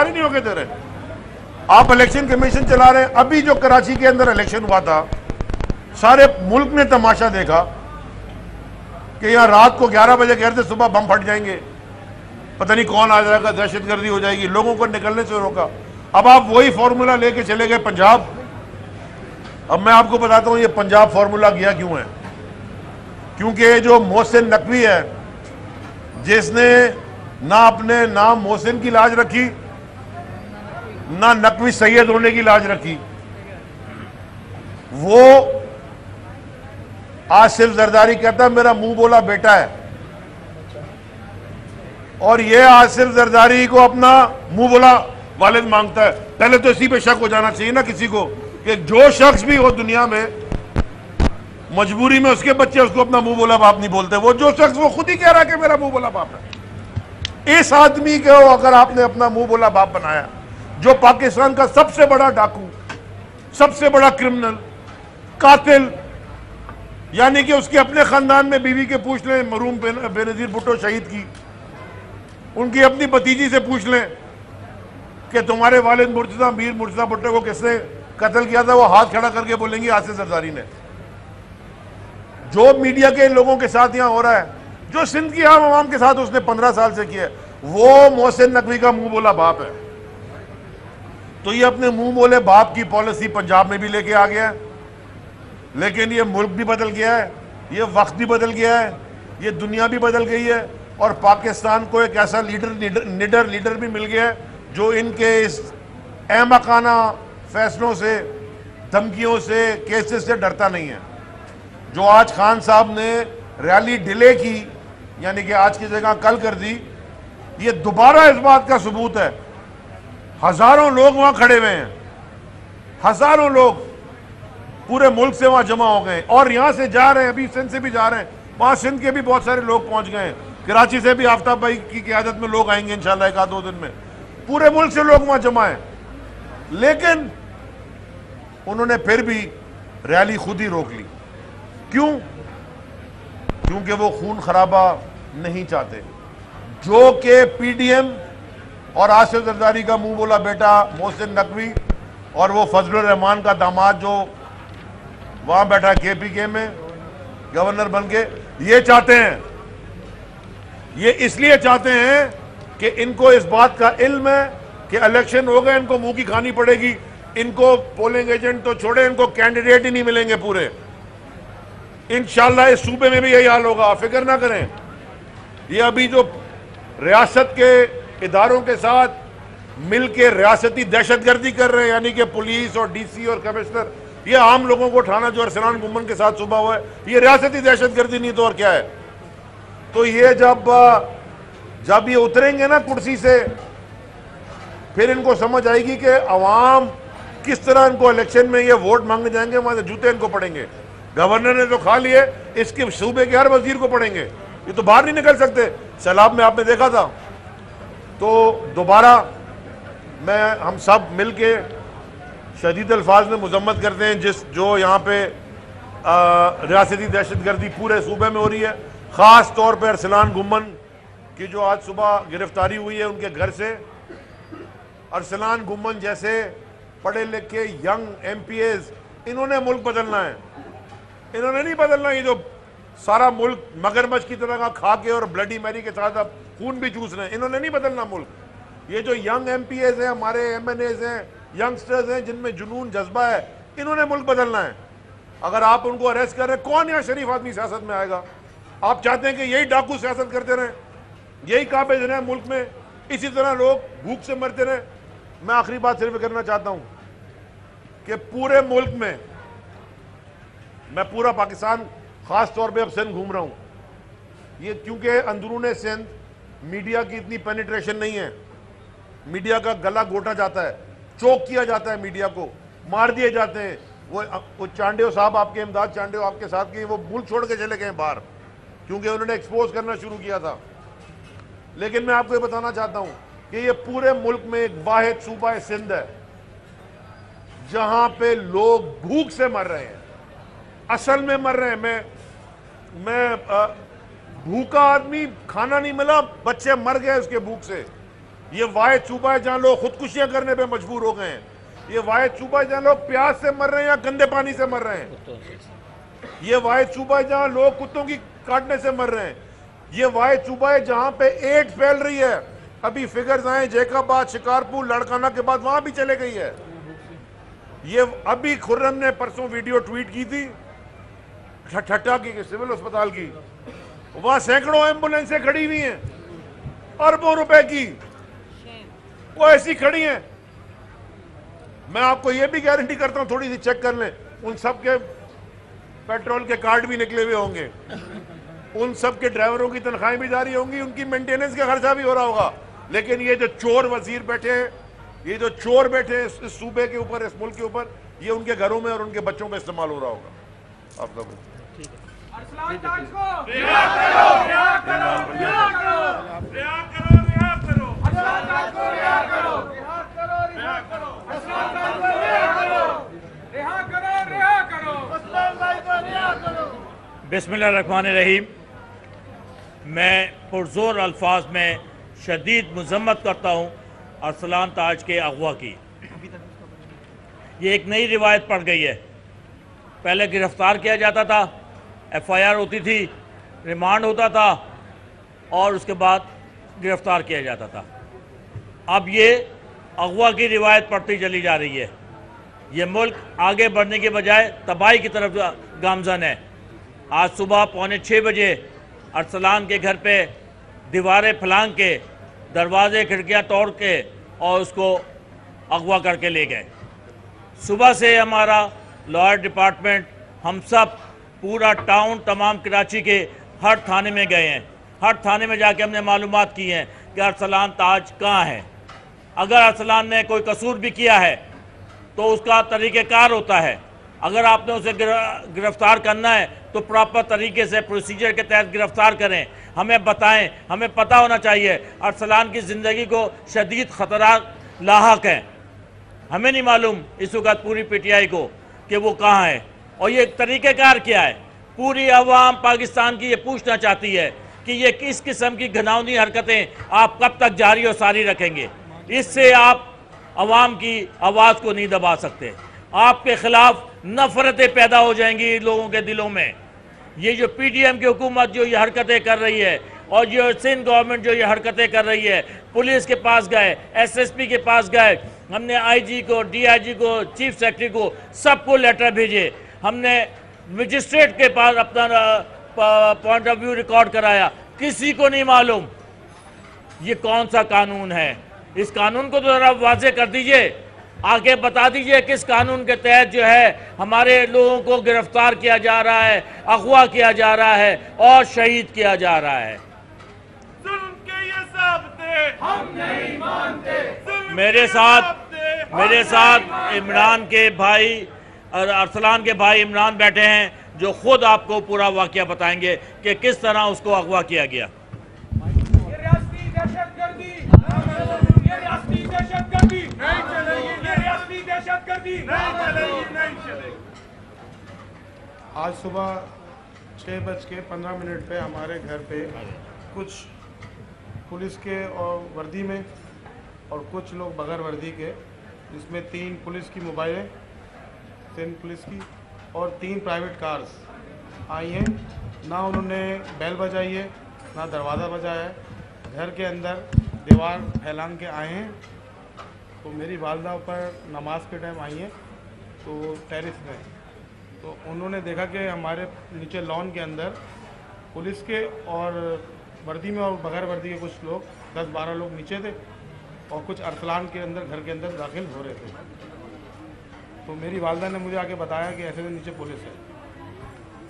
ही नहीं होके दे रहे। आप इलेक्शन कमीशन चला रहे हैं। अभी जो कराची के अंदर इलेक्शन हुआ था, सारे मुल्क ने तमाशा देखा कि यहां रात को 11 बजे कह रहे थे सुबह बम फट जाएंगे, पता नहीं कौन आ जाएगा, दहशतगर्दी हो जाएगी, लोगों को निकलने से रोका। अब आप वही फॉर्मूला लेके चले गए पंजाब। अब मैं आपको बताता हूं ये पंजाब फॉर्मूला गया क्यों है। क्योंकि जो मोहसिन नकवी है, जिसने ना अपने नाम मोहसिन की लाज रखी, ना नकवी सैयद होने की लाज रखी, वो आसिफ जरदारी कहता है मेरा मुंह बोला बेटा है, और ये आसिफ जरदारी को अपना मुंह बोला वालिद मांगता है। पहले तो इसी पे शक हो जाना चाहिए ना किसी को कि जो शख्स भी हो दुनिया में, मजबूरी में उसके बच्चे उसको अपना मुंह बोला बाप नहीं बोलते। वो जो शख्स वो खुद ही कह रहा है कि मेरा मुंह बोला बाप है। इस आदमी को अगर आपने अपना मुंह बोला बाप बनाया, जो पाकिस्तान का सबसे बड़ा डाकू, सबसे बड़ा क्रिमिनल, कातिल, यानी कि उसके अपने खानदान में बीवी के पूछ लें, मरूम बेनजीर भुट्टो शहीद की, उनकी अपनी भतीजी से पूछ लें कि तुम्हारे वालिद मीर मुर्तजा भुट्टो को किसने कत्ल किया था, वो हाथ खड़ा करके बोलेंगे आसिफ जरदारी ने। जो मीडिया के लोगों के साथ यहां हो रहा है, जो सिंध की आम आवाम के साथ उसने 15 साल से किया है, वो मोहसिन नकवी का मुंह बोला बाप है। तो ये अपने मुंह बोले बाप की पॉलिसी पंजाब में भी लेके आ गया है, लेकिन ये मुल्क भी बदल गया है, ये वक्त भी बदल गया है, ये दुनिया भी बदल गई है, और पाकिस्तान को एक ऐसा निडर लीडर भी मिल गया है जो इनके इस अहमकाना फैसलों से, धमकियों से, केसेस से डरता नहीं है। जो आज खान साहब ने रैली डिले की, यानी कि आज की जगह कल कर दी, ये दोबारा इस बात का सबूत है। हजारों लोग वहां खड़े हुए हैं, हजारों लोग पूरे मुल्क से वहां जमा हो गए, और यहां से जा रहे हैं, अभी सिंध से भी जा रहे हैं, वहां सिंध के भी बहुत सारे लोग पहुंच गए हैं, कराची से भी आफ्ताब भाई की क़यादत में लोग आएंगे इंशाल्लाह 1-2 दिन में। पूरे मुल्क से लोग वहां जमा हैं, लेकिन उन्होंने फिर भी रैली खुद ही रोक ली। क्यों? क्योंकि वो खून खराबा नहीं चाहते। जो कि पीडीएम और आसिफ जरदारी का मुंह बोला बेटा मोहसिन नकवी और वो फजलुर रहमान का दामाद जो वहां बैठा केपीके में गवर्नर बन के, ये चाहते हैं, ये इसलिए चाहते हैं कि इनको इस बात का इल्म है कि इलेक्शन हो गए, इनको मुंह की खानी पड़ेगी, इनको पोलिंग एजेंट तो छोड़े, इनको कैंडिडेट ही नहीं मिलेंगे पूरे। इंशाल्लाह इस सूबे में भी यही हाल होगा, फिक्र ना करें। ये अभी जो रियासत के इदारों के साथ मिलकर रियासती दहशतगर्दी कर रहे हैं, यानी कि पुलिस और डीसी और कमिश्नर, ये आम लोगों को उठाना जो अरसलान गुम्मन के साथ सुबह हुआ है, ये रियासती दहशतगर्दी नहीं तो और क्या है। तो ये जब ये उतरेंगे ना कुर्सी से, फिर इनको समझ आएगी कि अवाम किस तरह इनको इलेक्शन में ये वोट मांगने जाएंगे, वहां से जूते इनको पड़ेंगे। गवर्नर ने तो खा लिए, इसके सूबे के हर वजीर को पड़ेंगे, ये तो बाहर नहीं निकल सकते। सैलाब में आपने देखा था। तो दोबारा हम सब मिलके शदीद अल्फाज में मजम्मत करते हैं जो यहाँ पे रियासती दहशतगर्दी पूरे सूबे में हो रही है। ख़ास तौर पर अरसलान गुम्मन की जो आज सुबह गिरफ्तारी हुई है उनके घर से। अरसलान गुम्मन जैसे पढ़े लिखे यंग एमपीएस, इन्होंने मुल्क बदलना है, इन्होंने नहीं बदलना। ये जो सारा मुल्क मगरमच्छ की तरह का खा के और ब्लडी मैरी के साथ अब खून भी चूस रहे हैं, इन्होंने नहीं बदलना मुल्क। ये जो यंग एमपीएस हैं, हमारे एमएनएस हैं, यंगस्टर्स हैं जिनमें जुनून जज्बा है, इन्होंने मुल्क बदलना है। अगर आप उनको अरेस्ट कर रहे हैं, कौन यहाँ शरीफ आदमी सियासत में आएगा? आप चाहते हैं कि यही डाकू सियासत करते रहें, यही काबिज रहें मुल्क में, इसी तरह लोग भूख से मरते रहें? मैं आखिरी बात सिर्फ करना चाहता हूं कि पूरे मुल्क में, मैं पूरा पाकिस्तान खास तौर पे अब सिंध घूम रहा हूं, ये क्योंकि अंदरूने सिंध मीडिया की इतनी पेनिट्रेशन नहीं है, मीडिया का गला घोटा जाता है, चोक किया जाता है, मीडिया को मार दिए जाते हैं। वो चांडियो साहब, आपके इमदाद चांडियो आपके साथ के, वो मुल्क छोड़ के चले गए बाहर क्योंकि उन्होंने एक्सपोज करना शुरू किया था। लेकिन मैं आपको ये बताना चाहता हूं कि ये पूरे मुल्क में एक वाहिद सूबा है सिंध है जहां पे लोग भूख से मर रहे हैं, असल में मर रहे हैं। मैं भूखा आदमी, खाना नहीं मिला, बच्चे मर गए उसके भूख से, ये वाहिद सूबा है जहां लोग खुदकुशियां करने पे मजबूर हो गए हैं। ये वाहिद सूबा है जहां लोग प्यास से मर रहे हैं या गंदे पानी से मर रहे हैं। ये वाहिद सूबा है जहां लोग कुत्तों की काटने से मर रहे हैं। ये वाहिद सूबा है जहां पे एड्स फैल रही है। अभी फिगर्स आए जैकाबाद, शिकारपुर, लड़काना के बाद वहां भी चले गई है। ये अभी खुर्रम ने परसों वीडियो ट्वीट की थी ठट्टा की सिविल अस्पताल की, वहां सैकड़ों एम्बुलेंसें खड़ी हुई हैं अरबों रुपए की, वो ऐसी खड़ी हैं। मैं आपको ये भी गारंटी करता हूं, थोड़ी सी चेक कर लें, उन सब के पेट्रोल के कार्ड भी निकले हुए होंगे, उन सब के ड्राइवरों की तनख्वाहें भी जारी होंगी, उनकी मेंटेनेंस का खर्चा भी हो रहा होगा। लेकिन ये जो चोर वजीर बैठे हैं, ये जो चोर बैठे हैं इस सूबे के ऊपर, इस मुल्क के ऊपर, ये उनके घरों में और उनके बच्चों में इस्तेमाल हो रहा होगा। आप लोग अरसलान ताज को रिहा करो, रिहा करो, रिहा करो, रिहा करो, रिहा करो, अरसलान ताज को रिहा करो, रिहा करो, रिहा करो, अरसलान ताज को रिहा करो, रिहा करो, रिहा करो, अरसलान ताज को रिहा करो। बिस्मिल्लाहिर्रहमानिर्रहीम। मैं पुरजोर अल्फाज में शदीद मजम्मत करता हूँ अरसलान ताज के अगवा की। ये एक नई रिवायत पड़ गई है। पहले गिरफ्तार किया जाता था, FIR होती थी, रिमांड होता था और उसके बाद गिरफ्तार किया जाता था। अब ये अगवा की रिवायत पड़ती चली जा रही है। ये मुल्क आगे बढ़ने के बजाय तबाही की तरफ गामजन है। आज सुबह 5:45 बजे अरसलान के घर पे दीवारें फलांग के, दरवाजे खिड़कियां तोड़ के और उसको अगवा करके ले गए। सुबह से हमारा लॉयर डिपार्टमेंट, हम सब पूरा टाउन, तमाम कराची के हर थाने में गए हैं। हर थाने में जाके हमने मालूमात की हैं कि अरसलान ताज कहाँ है। अगर अरसलान ने कोई कसूर भी किया है तो उसका तरीक़ेकार होता है। अगर आपने उसे गिरफ्तार करना है तो प्रॉपर तरीके से प्रोसीजर के तहत गिरफ्तार करें, हमें बताएं। हमें पता होना चाहिए अरसलान की ज़िंदगी को शदीद ख़तरा लाहक हैं। हमें नहीं मालूम इस वक्त पूरी PTI को कि वो कहाँ है और ये तरीक़ेकार क्या है। पूरी अवाम पाकिस्तान की ये पूछना चाहती है कि ये किस किस्म की घिनौनी हरकतें आप कब तक जारी और सारी रखेंगे। इससे आप अवाम की आवाज़ को नहीं दबा सकते। आपके खिलाफ नफरतें पैदा हो जाएंगी लोगों के दिलों में। ये जो PDM की हुकूमत जो ये हरकतें कर रही है और जो सिंध गवर्नमेंट जो ये हरकतें कर रही है, पुलिस के पास गए, SSP के पास गए, हमने IG को, DIG को, चीफ सेक्रेटरी को, सबको लेटर भेजे। हमने मजिस्ट्रेट के पास अपना पॉइंट ऑफ व्यू रिकॉर्ड कराया। किसी को नहीं मालूम ये कौन सा कानून है। इस कानून को तो ज़रा वाज़ेह कर दीजिए, आगे बता दीजिए किस कानून के तहत जो है हमारे लोगों को गिरफ्तार किया जा रहा है, अगवा किया जा रहा है और शहीद किया जा रहा है। जुल्म के ये ज़ाब्ते हम नहीं मानते। मेरे साथ इमरान के भाई और अरसलान के भाई इमरान बैठे हैं जो खुद आपको पूरा वाकया बताएंगे कि किस तरह उसको अगवा किया गया। ये रियासती दहशतगर्दी, ये रियासती दहशतगर्दी नहीं चलेगी, ये रियासती दहशतगर्दी नहीं चलेगी, नहीं चलेगी। आज सुबह 6:15 पे हमारे घर पे कुछ पुलिस के और वर्दी में और कुछ लोग बगैर वर्दी के, जिसमें 3 पुलिस की मोबाइलें, 3 पुलिस की और 3 प्राइवेट कार्स आई हैं। ना उन्होंने बेल बजाई है, ना दरवाज़ा बजाया है। घर के अंदर दीवार फैलांग के आए हैं। तो मेरी वालदा ऊपर नमाज के टाइम आई हैं तो टेरिस में, तो उन्होंने देखा कि हमारे नीचे लॉन के अंदर पुलिस के और वर्दी में और बगैर वर्दी के कुछ लोग, 10-12 लोग नीचे थे और कुछ अरसलान के अंदर, घर के अंदर दाखिल हो रहे थे। तो मेरी वालदा ने मुझे आके बताया कि ऐसे नीचे पुलिस है।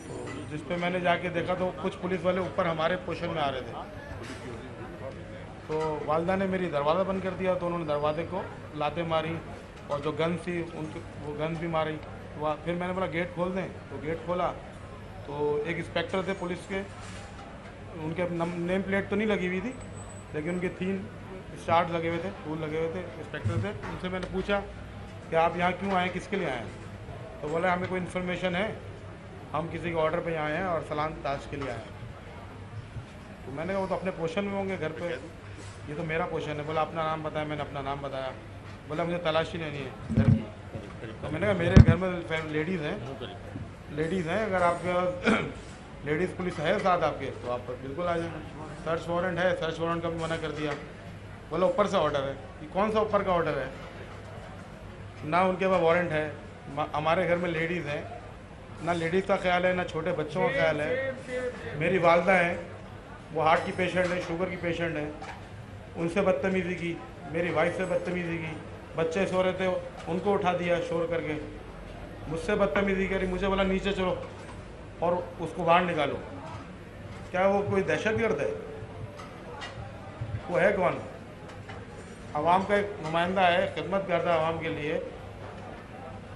तो जिस पे मैंने जाके देखा तो कुछ पुलिस वाले ऊपर हमारे पोर्शन में आ रहे थे। तो वालदा ने मेरी दरवाज़ा बंद कर दिया, तो उन्होंने दरवाजे को लाते मारी और जो गन थी उनकी वो गन भी मारी। तो फिर मैंने बोला गेट खोल दें, तो गेट खोला तो एक इंस्पेक्टर थे पुलिस के, उनके नेम प्लेट तो नहीं लगी हुई थी लेकिन उनके 3 स्टार्ट लगे हुए थे, फूल लगे हुए थे, इंस्पेक्टर थे। उनसे मैंने पूछा कि आप यहाँ क्यों आए, किसके लिए आए हैं। तो बोला हमें कोई इन्फॉर्मेशन है, हम किसी के ऑर्डर पे आए हैं और अरसलान ताज के लिए आए हैं। तो मैंने कहा वो तो अपने पोर्शन में होंगे घर पे। ये तो मेरा क्वेश्चन है। बोला अपना नाम बताया, मैंने अपना नाम बताया। बोला मुझे तलाशी लेनी है घर की। तो मैंने कहा मेरे घर में लेडीज़ हैं, अगर आपके लेडीज़ पुलिस है साथ आपके तो आप बिल्कुल आ जाए। सर्च वारंट है, सर्च वारंट का भी मना कर दिया। बोला ऊपर से ऑर्डर है। ये कौन सा ऊपर का ऑर्डर है? ना उनके पास वारंट है। हमारे घर में लेडीज़ हैं, ना लेडीज़ का ख्याल है, ना छोटे बच्चों का ख्याल है। मेरी वालदा हैं, वो हार्ट की पेशेंट है, शुगर की पेशेंट है, उनसे बदतमीज़ी की। मेरी वाइफ से बदतमीज़ी की। बच्चे सो रहे थे, उनको उठा दिया शोर करके। मुझसे बदतमीज़ी करी। मुझे बोला नीचे चलो और उसको बाहर निकालो। क्या वो कोई दहशतगर्द है? वो है कौन? आवाम का एक नुमाइंदा है, खिदमत करता है आवाम के लिए,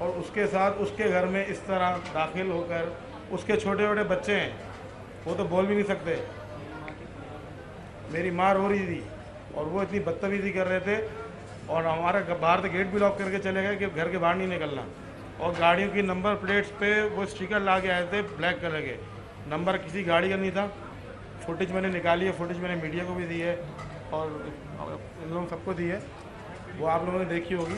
और उसके साथ उसके घर में इस तरह दाखिल होकर, उसके छोटे छोटे बच्चे हैं, वो तो बोल भी नहीं सकते। मेरी माँ रो रही थी और वो इतनी बदतमीज़ी कर रहे थे, और हमारा बाहर से गेट भी लॉक करके चले गए कि घर के बाहर नहीं निकलना। और गाड़ियों की नंबर प्लेट्स पे वो स्टिकर ला के आए थे ब्लैक कलर के। नंबर किसी गाड़ी का नहीं था। फुटेज मैंने निकाली है, फुटेज मैंने मीडिया को भी दी है और इन लोगों सबको दी है, वो आप लोगों ने देखी होगी।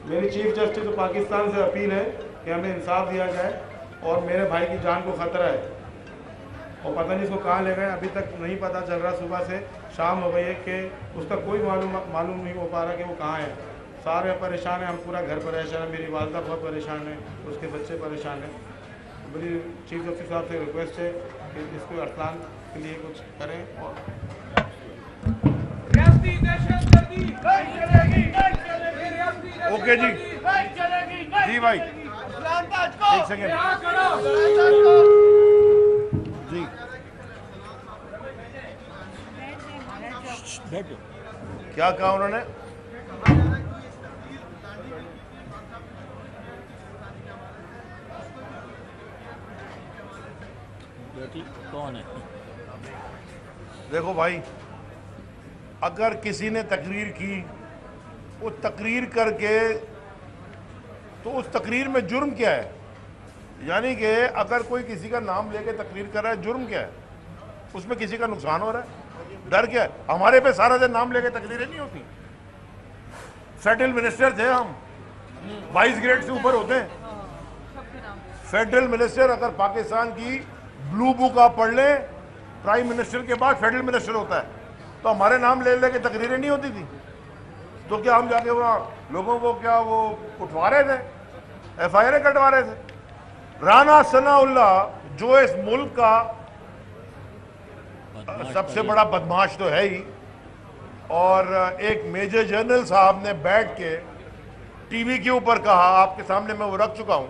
मेरी चीफ जस्टिस ऑफ पाकिस्तान से अपील है कि हमें इंसाफ दिया जाए, और मेरे भाई की जान को ख़तरा है, और पता नहीं इसको कहाँ ले गए, अभी तक नहीं पता चल रहा। सुबह से शाम हो गई है कि उसका कोई मालूम नहीं हो पा रहा कि वो कहाँ है। सारे परेशान हैं, हम पूरा घर परेशान है, मेरी वालदा बहुत परेशान है, उसके बच्चे परेशान हैं। मेरी चीफ जस्टिस साहब से रिक्वेस्ट है कि इसको अरसलान के लिए कुछ करें। और रियासती दहशतगर्दी नहीं चलेगी, नहीं चलेगी। रियासती दहशतगर्दी ओके जी। नहीं चलेगी, नहीं जी भाई, चलेगी। असलान ताज को एक सेकंड रिहा करो। जी। क्या कहा उन्होंने? कौन है? देखो भाई, अगर किसी ने तकरीर की, वो तकरीर करके, तो उस तकरीर में जुर्म क्या है? यानी कि अगर कोई किसी का नाम लेके तकरीर कर रहा है, जुर्म क्या है? उसमें किसी का नुकसान हो रहा है, डर क्या है? हमारे पे सारा दिन नाम लेके तकरीरें नहीं होती। फेडरल मिनिस्टर थे हम, 22 ग्रेड से ऊपर होते हैं फेडरल मिनिस्टर। अगर पाकिस्तान की ब्लू बुक आप पढ़ लें, प्राइम मिनिस्टर के बाद फेडरल मिनिस्टर होता है, तो हमारे नाम ले लेके तकरीरें नहीं होती थी। तो क्या हम जाके वहाँ लोगों को क्या वो उठवा रहे थे, FIR कटवा रहे थे? राना सनाउल्लाह जो इस मुल्क का सबसे बड़ा बदमाश तो है ही, और एक मेजर जनरल साहब ने बैठ के टीवी के ऊपर कहा, आपके सामने मैं वो रख चुका हूं,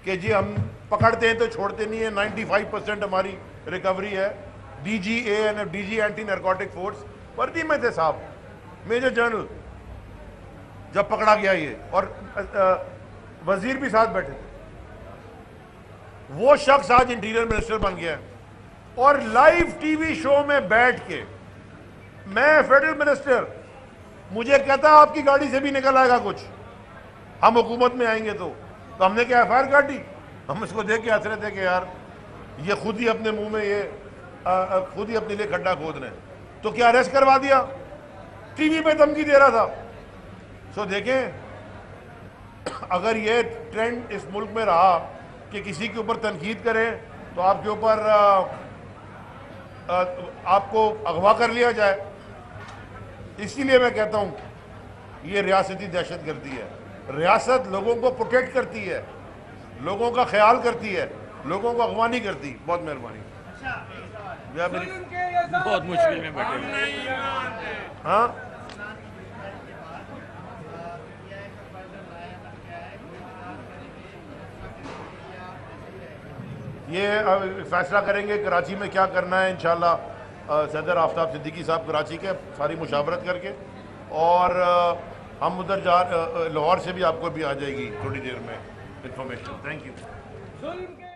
कि जी हम पकड़ते हैं तो छोड़ते नहीं है, 95% हमारी रिकवरी है। DG ANF, DG anti narcotic force वर्दी में थे साहब, मेजर जनरल, जब पकड़ा गया ये, और वजीर भी साथ बैठे थे। वो शख्स आज इंटीरियर मिनिस्टर बन गया है, और लाइव टीवी शो में बैठ के, मैं फेडरल मिनिस्टर, मुझे कहता आपकी गाड़ी से भी निकल आएगा कुछ, हम हुकूमत में आएंगे तो हमने क्या FIR काटी? हम इसको देख के हंस रहे थे कि यार ये खुद ही अपने मुंह में ये खुद ही अपने लिए खड्डा खोद रहे हैं। तो क्या अरेस्ट करवा दिया? टीवी पे धमकी दे रहा था। सो देखें, अगर ये ट्रेंड इस मुल्क में रहा कि किसी के ऊपर तनकीद करें तो आपके ऊपर आपको अगवा कर लिया जाए, इसीलिए मैं कहता हूं ये रियासती दहशतगर्दी है। रियासत लोगों को प्रोटेक्ट करती है, लोगों का ख्याल करती है, लोगों को अगवा नहीं करती। बहुत मेहरबानी। बहुत मुश्किल में बैठे। हाँ, ये फैसला करेंगे कराची में क्या करना है इंशाल्लाह। सदर आफ्ताब सिद्दीकी साहब कराची के सारी मुशावरत करके, और हम उधर लाहौर से भी आपको भी आ जाएगी थोड़ी देर में इंफॉर्मेशन। Thank you.